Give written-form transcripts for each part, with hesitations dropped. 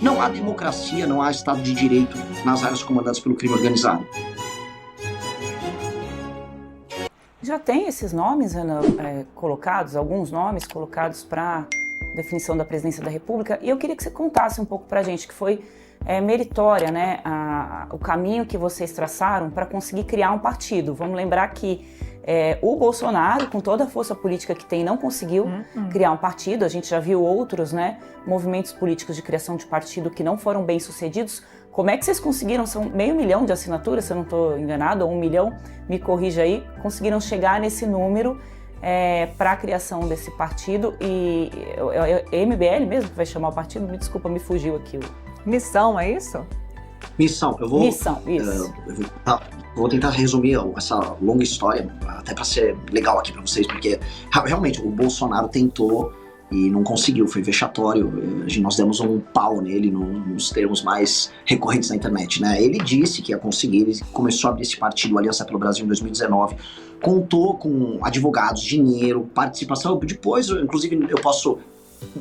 Não há democracia, não há Estado de Direito nas áreas comandadas pelo crime organizado. Já tem esses nomes, Ana, colocados, alguns nomes colocados para definição da presidência da República, e eu queria que você contasse um pouco para a gente, que foi meritória, né, o caminho que vocês traçaram para conseguir criar um partido. Vamos lembrar que o Bolsonaro, com toda a força política que tem, não conseguiu criar um partido. A gente já viu outros, né, movimentos políticos de criação de partido que não foram bem sucedidos. Como é que vocês conseguiram? São 500 mil de assinaturas, se eu não estou enganado, ou 1 milhão, me corrija aí, conseguiram chegar nesse número para a criação desse partido. E é MBL mesmo que vai chamar o partido? Me desculpa, me fugiu aqui. Missão, é isso? Missão, Missão, isso. Vou tentar resumir essa longa história, até para ser legal aqui para vocês, porque realmente o Bolsonaro tentou e não conseguiu, foi vexatório. Nós demos um pau nele nos termos mais recorrentes na internet, né? Ele disse que ia conseguir, ele começou a abrir esse partido, Aliança pelo Brasil, em 2019, contou com advogados, dinheiro, participação. Depois, inclusive, eu posso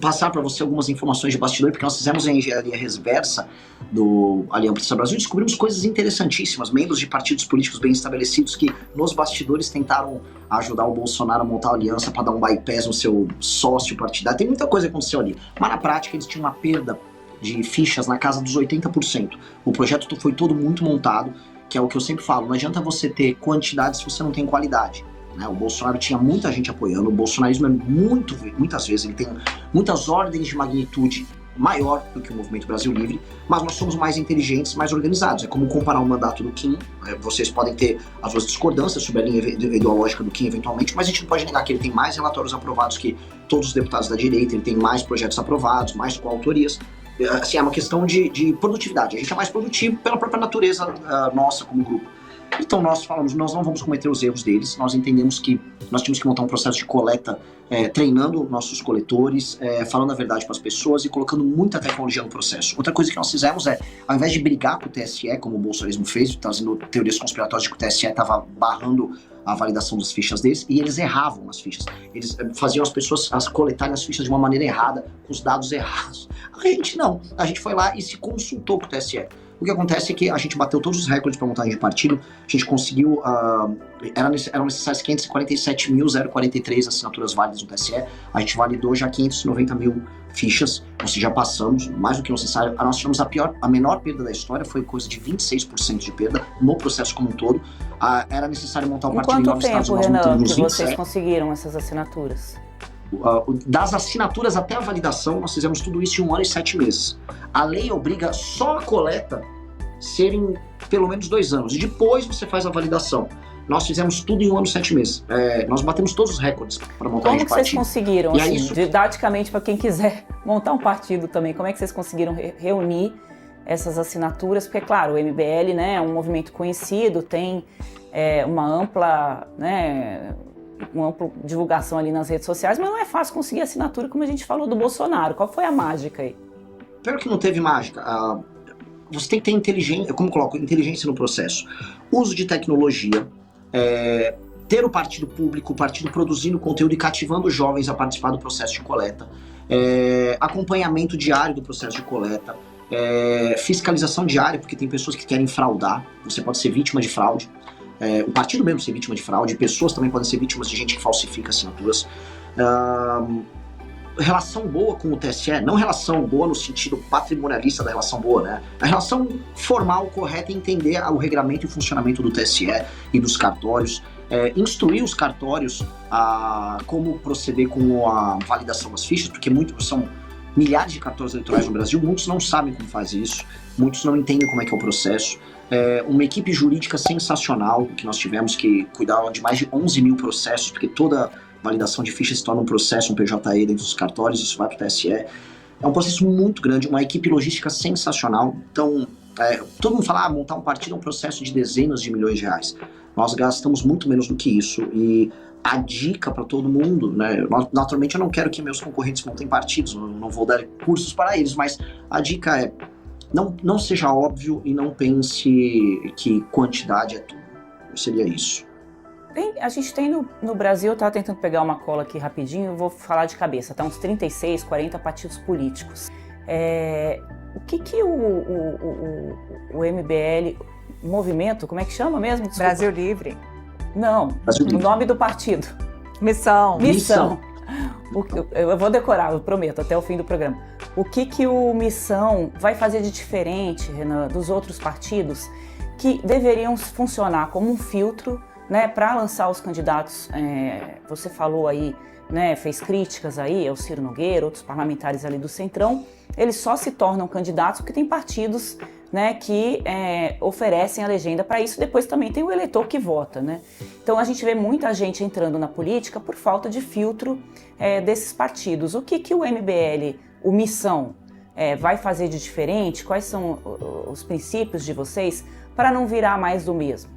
passar para você algumas informações de bastidor, porque nós fizemos a engenharia reversa do Aliança Brasil e descobrimos coisas interessantíssimas, membros de partidos políticos bem estabelecidos que nos bastidores tentaram ajudar o Bolsonaro a montar a aliança para dar um bypass no seu sócio partidário. Tem muita coisa que aconteceu ali, mas na prática eles tinham uma perda de fichas na casa dos 80%. O projeto foi todo muito montado, que é o que eu sempre falo, não adianta você ter quantidade se você não tem qualidade. O Bolsonaro tinha muita gente apoiando, o bolsonarismo é muitas vezes, ele tem muitas ordens de magnitude maior do que o Movimento Brasil Livre, mas nós somos mais inteligentes, mais organizados. É como comparar o mandato do Kim, vocês podem ter as suas discordâncias sobre a linha ideológica do Kim eventualmente, mas a gente não pode negar que ele tem mais relatórios aprovados que todos os deputados da direita, ele tem mais projetos aprovados, mais coautorias. Assim, é uma questão de produtividade, a gente é mais produtivo pela própria natureza nossa como grupo. Então nós falamos, nós não vamos cometer os erros deles, nós entendemos que nós tínhamos que montar um processo de coleta, treinando nossos coletores, falando a verdade para as pessoas e colocando muita tecnologia no processo. Outra coisa que nós fizemos ao invés de brigar com o TSE, como o bolsonarismo fez, trazendo teorias conspiratórias de que o TSE estava barrando a validação das fichas deles, e eles erravam as fichas. Eles faziam as pessoas coletarem as fichas de uma maneira errada, com os dados errados. A gente não, a gente foi lá e se consultou com o TSE. O que acontece é que a gente bateu todos os recordes para montagem de partido, a gente conseguiu, eram necessárias 547.043 assinaturas válidas no TSE, a gente validou já 590 mil fichas, ou seja, já passamos, mais do que necessário. Nós tivemos a menor perda da história, foi coisa de 26% de perda no processo como um todo. Era necessário montar um partido em 9 estados. Quanto tempo, Renan, que vocês conseguiram essas assinaturas? Das assinaturas até a validação, nós fizemos tudo isso em 1 ano e 7 meses. A lei obriga só a coleta serem pelo menos 2 anos, e depois você faz a validação. Nós fizemos tudo em 1 ano e 7 meses. Nós batemos todos os recordes para montar Como que vocês conseguiram, assim, isso... didaticamente, para quem quiser montar um partido também, como é que vocês conseguiram reunir essas assinaturas? Porque, claro, o MBL, né, é um movimento conhecido, tem uma ampla divulgação ali nas redes sociais, mas não é fácil conseguir assinatura, como a gente falou do Bolsonaro. Qual foi a mágica aí? Pior que não teve mágica. Você tem que ter inteligência, como eu coloco, inteligência no processo. Uso de tecnologia, ter o partido público, o partido produzindo conteúdo e cativando os jovens a participar do processo de coleta, acompanhamento diário do processo de coleta, fiscalização diária, porque tem pessoas que querem fraudar, você pode ser vítima de fraude. O partido mesmo ser vítima de fraude, pessoas também podem ser vítimas de gente que falsifica assinaturas. Relação boa com o TSE, não relação boa no sentido patrimonialista da relação boa, né? A relação formal, correta, é entender o regramento e o funcionamento do TSE e dos cartórios, instruir os cartórios a como proceder com a validação das fichas, porque são milhares de cartórios eleitorais no Brasil, muitos não sabem como faz isso, muitos não entendem como é que é o processo. Uma equipe jurídica sensacional, que nós tivemos que cuidar de mais de 11 mil processos, porque toda validação de ficha se torna um processo, um PJE dentro dos cartórios, isso vai para o TSE. É um processo muito grande, uma equipe logística sensacional. Então, todo mundo fala, montar um partido é um processo de dezenas de milhões de reais. Nós gastamos muito menos do que isso, e a dica para todo mundo, né? Naturalmente eu não quero que meus concorrentes montem partidos, não vou dar cursos para eles, mas a dica é, não seja óbvio e não pense que quantidade é tudo. Seria isso. A gente tem no Brasil, eu estava tentando pegar uma cola aqui rapidinho, eu vou falar de cabeça, tá? Uns 36, 40 partidos políticos. o que o MBL, movimento, como é que chama mesmo? Desculpa. Brasil Livre. Não, Brasil o Livre. nome do partido. Missão. Eu vou decorar, eu prometo, até o fim do programa. O que o Missão vai fazer de diferente, Renan, dos outros partidos que deveriam funcionar como um filtro, né, para lançar os candidatos? Você falou aí, né, fez críticas aí ao Ciro Nogueira, outros parlamentares ali do Centrão. Eles só se tornam candidatos porque tem partidos, né, que oferecem a legenda para isso. Depois também tem o eleitor que vota, né? Então a gente vê muita gente entrando na política por falta de filtro desses partidos. O que o MBL, o Missão, vai fazer de diferente? Quais são os princípios de vocês para não virar mais do mesmo?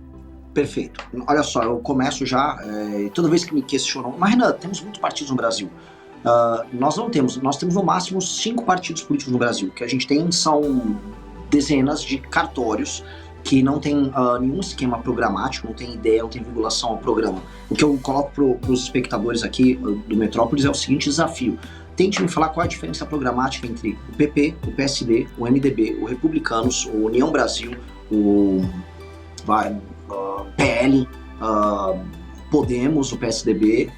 Perfeito. Olha só, eu começo já, toda vez que me questionam, mas Renan, temos muitos partidos no Brasil. Nós temos no máximo 5 partidos políticos no Brasil. O que a gente tem são dezenas de cartórios que não tem nenhum esquema programático, não tem ideia, não tem vinculação ao programa. O que eu coloco para os espectadores aqui do Metrópolis é o seguinte desafio: tente me falar qual é a diferença programática entre o PP, o PSD, o MDB, o Republicanos, o União Brasil, o PL, Podemos, o PSDB.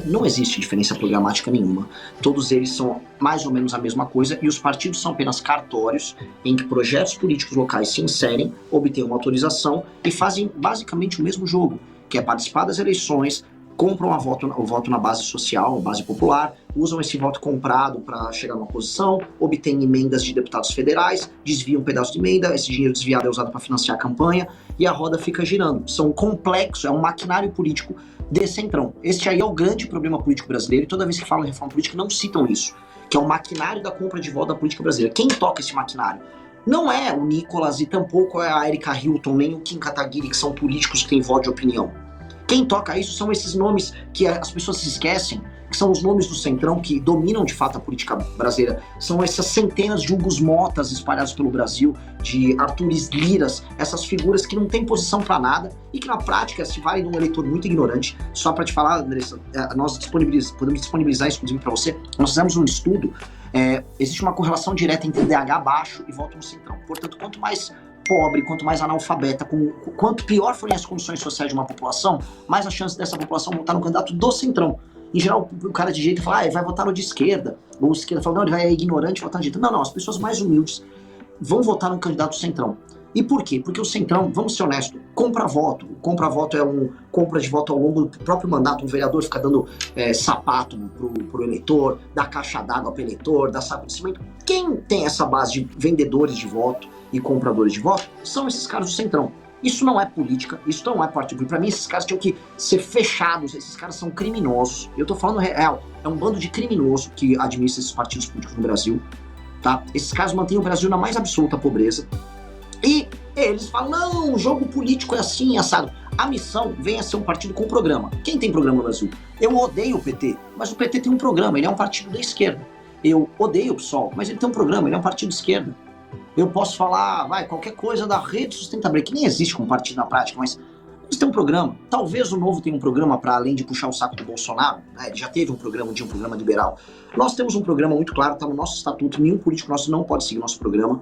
Não existe diferença programática nenhuma. Todos eles são mais ou menos a mesma coisa e os partidos são apenas cartórios em que projetos políticos locais se inserem, obtêm uma autorização e fazem basicamente o mesmo jogo, que é participar das eleições, compram o voto na base social, base popular, usam esse voto comprado para chegar numa posição, obtêm emendas de deputados federais, desviam um pedaço de emenda, esse dinheiro desviado é usado para financiar a campanha e a roda fica girando. São complexos, é um maquinário político de Centrão. Este aí é o grande problema político brasileiro e toda vez que falam em reforma política não citam isso, que é o maquinário da compra de voto da política brasileira. Quem toca esse maquinário? Não é o Nicolas e tampouco é a Erika Hilton, nem o Kim Kataguiri, que são políticos que têm voto de opinião. Quem toca isso são esses nomes que as pessoas se esquecem, que são os nomes do Centrão que dominam de fato a política brasileira. São essas centenas de Hugos Motas espalhados pelo Brasil, de Artures Liras, essas figuras que não têm posição para nada e que na prática se valem de um eleitor muito ignorante. Só para te falar, Andressa, nós podemos disponibilizar isso inclusive para você. Nós fizemos um estudo, existe uma correlação direta entre DH baixo e voto no Centrão. Portanto, quanto mais pobre, quanto mais analfabeta, quanto pior forem as condições sociais de uma população, mais a chance dessa população votar no candidato do Centrão. Em geral, o cara de direita fala, vai votar no de esquerda, ou de esquerda fala, não, ele vai ignorante votar no de direita. Não, as pessoas mais humildes vão votar no candidato do Centrão. E por quê? Porque o Centrão, vamos ser honestos, compra voto. Compra voto é compra de voto ao longo do próprio mandato. Um vereador fica dando sapato pro eleitor, dá caixa d'água pro eleitor, dá saco de cimento. Quem tem essa base de vendedores de voto e compradores de voto são esses caras do Centrão. Isso não é política, isso não é partido. Para mim, esses caras tinham que ser fechados, esses caras são criminosos. Eu tô falando real, é um bando de criminosos que administra esses partidos políticos no Brasil, tá? Esses caras mantêm o Brasil na mais absoluta pobreza. E eles falam, não, o jogo político é assim, assado. A Missão vem a ser um partido com programa. Quem tem programa no Brasil? Eu odeio o PT, mas o PT tem um programa, ele é um partido da esquerda. Eu odeio o PSOL, mas ele tem um programa, ele é um partido de esquerda. Eu posso falar, qualquer coisa da Rede Sustentabilidade, que nem existe como partido na prática, mas eles têm um programa. Talvez o Novo tenha um programa para além de puxar o saco do Bolsonaro, né? Ele já teve um programa liberal. Nós temos um programa muito claro, está no nosso estatuto, nenhum político nosso não pode seguir o nosso programa.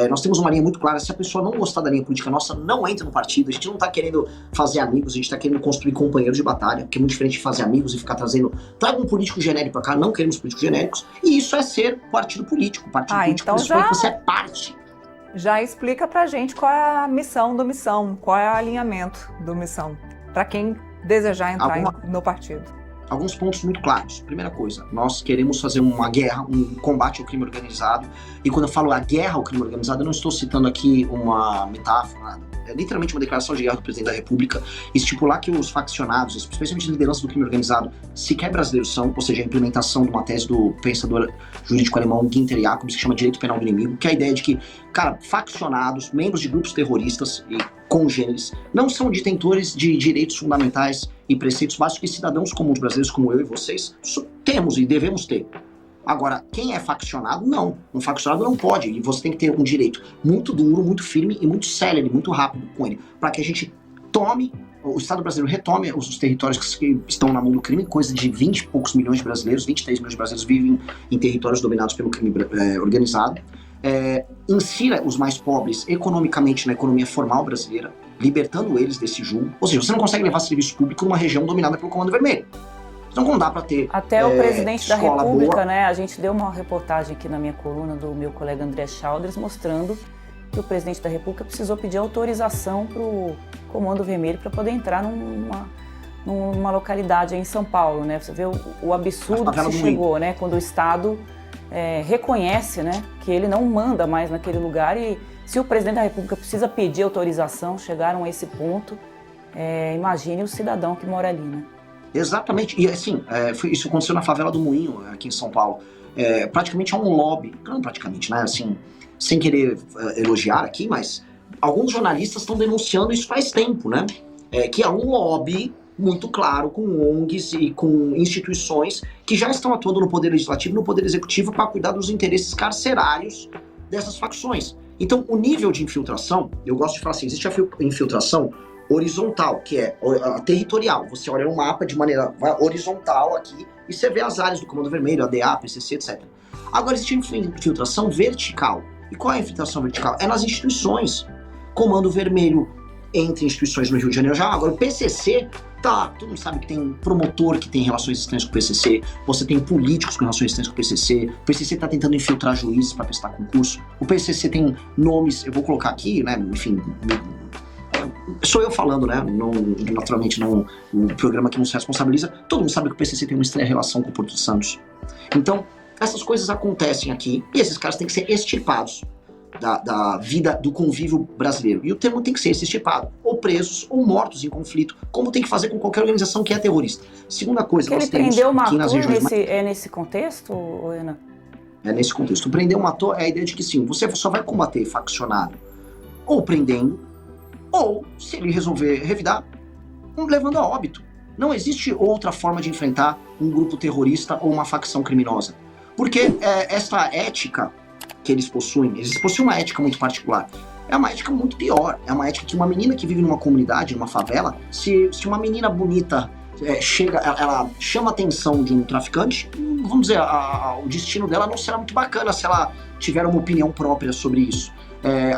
Nós temos uma linha muito clara, se a pessoa não gostar da linha política nossa, não entra no partido. A gente não está querendo fazer amigos, a gente está querendo construir companheiros de batalha, que é muito diferente de fazer amigos e ficar trazendo, traga um político genérico para cá, não queremos políticos genéricos, e isso é ser partido político. Partido político então pressupõe que você é parte. Já explica pra gente qual é a missão do Missão, qual é o alinhamento do Missão, para quem desejar entrar no partido. Alguns pontos muito claros. Primeira coisa, nós queremos fazer uma guerra, um combate ao crime organizado. E quando eu falo a guerra ao crime organizado, eu não estou citando aqui uma metáfora, é literalmente uma declaração de guerra do presidente da República, estipular que os faccionados, especialmente a liderança do crime organizado, sequer brasileiros são, ou seja, a implementação de uma tese do pensador jurídico alemão Günther Jacobs, que chama direito penal do inimigo, que é a ideia de que, faccionados, membros de grupos terroristas e congêneres, não são detentores de direitos fundamentais e preceitos básicos que cidadãos comuns brasileiros como eu e vocês temos e devemos ter. Agora, quem é faccionado, não. Um faccionado não pode. E você tem que ter um direito muito duro, muito firme e muito célere, muito rápido com ele. Para que a gente o Estado brasileiro retome os territórios que estão na mão do crime. Coisa de 20 e poucos milhões de brasileiros, 23 milhões de brasileiros vivem em territórios dominados pelo crime organizado. insira os mais pobres economicamente na economia formal brasileira, libertando eles desse julgo. Ou seja, você não consegue levar serviço público numa região dominada pelo Comando Vermelho. Então não dá para ter até o presidente da República, boa. né? A gente deu uma reportagem aqui na minha coluna do meu colega André Chalders mostrando que o presidente da República precisou pedir autorização para o Comando Vermelho para poder entrar numa localidade aí em São Paulo, né? Você vê o absurdo que se chegou, né? Quando o Estado reconhece, né, que ele não manda mais naquele lugar, e se o presidente da República precisa pedir autorização, chegaram a esse ponto, imagine o cidadão que mora ali, né? Exatamente, e assim, isso aconteceu na favela do Moinho, aqui em São Paulo. Praticamente é um lobby, não praticamente, né, assim, sem querer elogiar aqui, mas alguns jornalistas estão denunciando isso faz tempo, né, que é um lobby muito claro com ONGs e com instituições que já estão atuando no Poder Legislativo e no Poder Executivo para cuidar dos interesses carcerários dessas facções. Então, o nível de infiltração, eu gosto de falar assim, existe a infiltração horizontal, que é a territorial. Você olha no mapa de maneira horizontal aqui e você vê as áreas do Comando Vermelho, ADA, PCC, etc. Agora, existe infiltração vertical. E qual é a infiltração vertical? É nas instituições. Comando Vermelho entre instituições no Rio de Janeiro já. Agora, o PCC, todo mundo sabe que tem promotor que tem relações estranhas com o PCC, você tem políticos com relações estranhas com o PCC está tentando infiltrar juízes para prestar concurso, o PCC tem nomes, eu vou colocar aqui, né, enfim, sou eu falando, né, naturalmente não, o programa que não se responsabiliza, todo mundo sabe que o PCC tem uma estranha relação com o Porto de Santos. Então, essas coisas acontecem aqui, e esses caras têm que ser extirpados da vida, do convívio brasileiro. E o termo tem que ser extirpado, ou presos, ou mortos em conflito, como tem que fazer com qualquer organização que é terrorista. Segunda coisa, nós temos aqui nas regiões... É nesse contexto, Renan? É nesse contexto. O prender ou matou é a ideia de que sim, você só vai combater faccionário ou prendendo, ou, se ele resolver revidar, levando a óbito. Não existe outra forma de enfrentar um grupo terrorista ou uma facção criminosa. Porque essa ética que eles possuem uma ética muito particular. É uma ética muito pior. É uma ética que uma menina que vive numa comunidade, numa favela, se uma menina bonita ela chama a atenção de um traficante, vamos dizer, o destino dela não será muito bacana se ela tiver uma opinião própria sobre isso.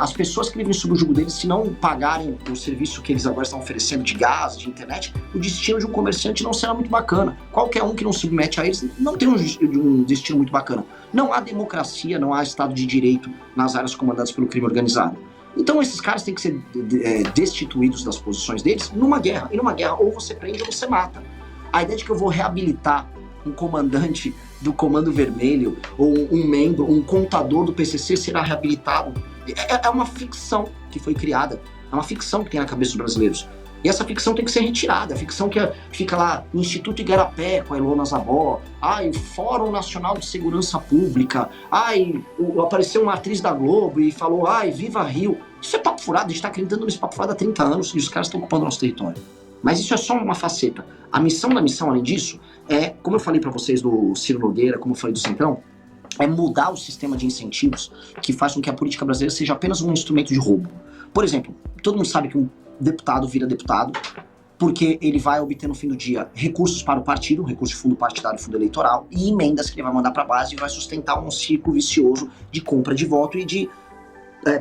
As pessoas que vivem sob o jugo deles, se não pagarem o serviço que eles agora estão oferecendo de gás, de internet, o destino de um comerciante não será muito bacana. Qualquer um que não se submete a eles não tem um destino muito bacana. Não há democracia, não há Estado de Direito nas áreas comandadas pelo crime organizado. Então esses caras têm que ser destituídos das posições deles numa guerra. E numa guerra ou você prende ou você mata. A ideia de que eu vou reabilitar um comandante do Comando Vermelho ou um membro, um contador do PCC será reabilitado. É uma ficção que foi criada, é uma ficção que tem na cabeça dos brasileiros. E essa ficção tem que ser retirada, a ficção que fica lá no Instituto Igarapé com a Ilona Zabó, o Fórum Nacional de Segurança Pública, apareceu uma atriz da Globo e falou, viva Rio. Isso é papo furado, a gente está acreditando nesse papo furado há 30 anos e os caras estão ocupando nosso território. Mas isso é só uma faceta. A missão da missão, além disso, como eu falei para vocês do Ciro Nogueira, como eu falei do Centrão, é mudar o sistema de incentivos que faz com que a política brasileira seja apenas um instrumento de roubo. Por exemplo, todo mundo sabe que um deputado vira deputado porque ele vai obter no fim do dia recursos para o partido, recurso de fundo partidário, fundo eleitoral, e emendas que ele vai mandar para a base e vai sustentar um ciclo vicioso de compra de voto e de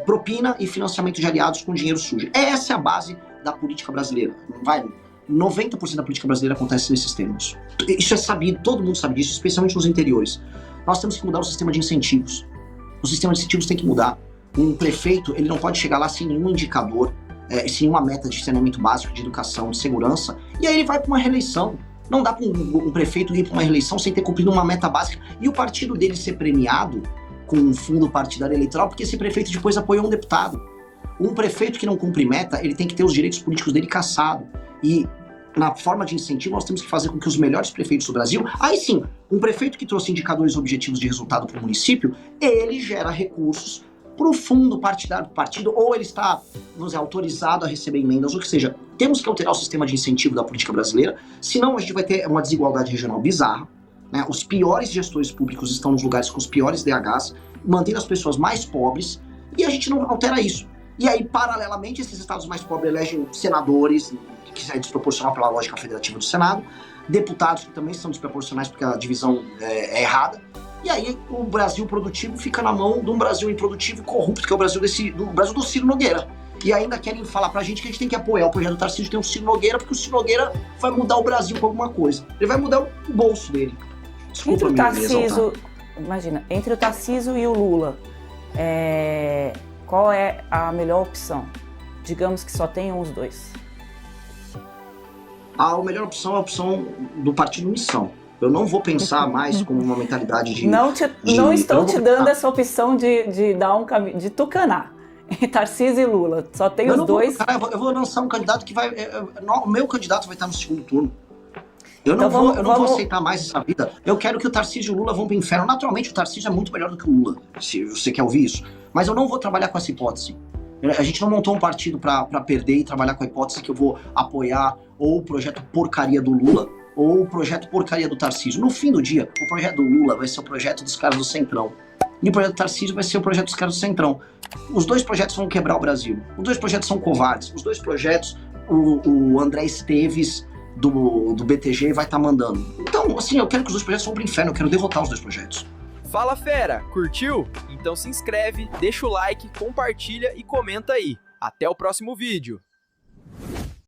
propina e financiamento de aliados com dinheiro sujo. Essa é a base da política brasileira. 90% da política brasileira acontece nesses termos. Isso é sabido, todo mundo sabe disso, especialmente nos interiores. Nós temos que mudar o sistema de incentivos. O sistema de incentivos tem que mudar. Um prefeito, ele não pode chegar lá sem nenhum indicador, sem uma meta de saneamento básico, de educação, de segurança, e aí ele vai para uma reeleição. Não dá para um prefeito ir para uma reeleição sem ter cumprido uma meta básica e o partido dele ser premiado com um fundo partidário eleitoral porque esse prefeito depois apoiou um deputado. Um prefeito que não cumpre meta, ele tem que ter os direitos políticos dele cassado. E na forma de incentivo, nós temos que fazer com que os melhores prefeitos do Brasil, aí sim, um prefeito que trouxe indicadores objetivos de resultado para o município, ele gera recursos para o fundo partidário do partido, ou ele está, vamos dizer, autorizado a receber emendas, ou que seja, temos que alterar o sistema de incentivo da política brasileira, senão a gente vai ter uma desigualdade regional bizarra, né? Os piores gestores públicos estão nos lugares com os piores DHs, mantendo as pessoas mais pobres, e a gente não altera isso. E aí, paralelamente, esses estados mais pobres elegem senadores, que é desproporcional pela lógica federativa do Senado, deputados que também são desproporcionais porque a divisão é errada, E aí o Brasil produtivo fica na mão de um Brasil improdutivo e corrupto, que é o Brasil do Ciro Nogueira. E ainda querem falar pra gente que a gente tem que apoiar o projeto do Tarcísio, tem o Ciro Nogueira, porque o Ciro Nogueira vai mudar o Brasil com alguma coisa. Ele vai mudar o bolso dele. Desculpa, entre o Tarcísio, imagina, entre o Tarcísio e o Lula, qual é a melhor opção? Digamos que só tenham os dois. A melhor opção é a opção do Partido Missão. Eu não vou pensar mais como uma mentalidade de... Não estou te dando essa opção de dar um caminho, de tucanar. Tarcísio e Lula, só tem os dois. Eu vou lançar um candidato que vai... O meu candidato vai estar no segundo turno. Eu não vou aceitar mais essa vida. Eu quero que o Tarcísio e o Lula vão pro inferno. Naturalmente, o Tarcísio é muito melhor do que o Lula, se você quer ouvir isso. Mas eu não vou trabalhar com essa hipótese. A gente não montou um partido pra perder e trabalhar com a hipótese que eu vou apoiar ou o projeto porcaria do Lula ou o projeto porcaria do Tarcísio. No fim do dia, o projeto do Lula vai ser o projeto dos caras do Centrão. E o projeto do Tarcísio vai ser o projeto dos caras do Centrão. Os dois projetos vão quebrar o Brasil. Os dois projetos são covardes. Os dois projetos, o André Esteves do BTG vai estar mandando. Então, assim, eu quero que os dois projetos vão pro inferno. Eu quero derrotar os dois projetos. Fala, fera! Curtiu? Então se inscreve, deixa o like, compartilha e comenta aí. Até o próximo vídeo!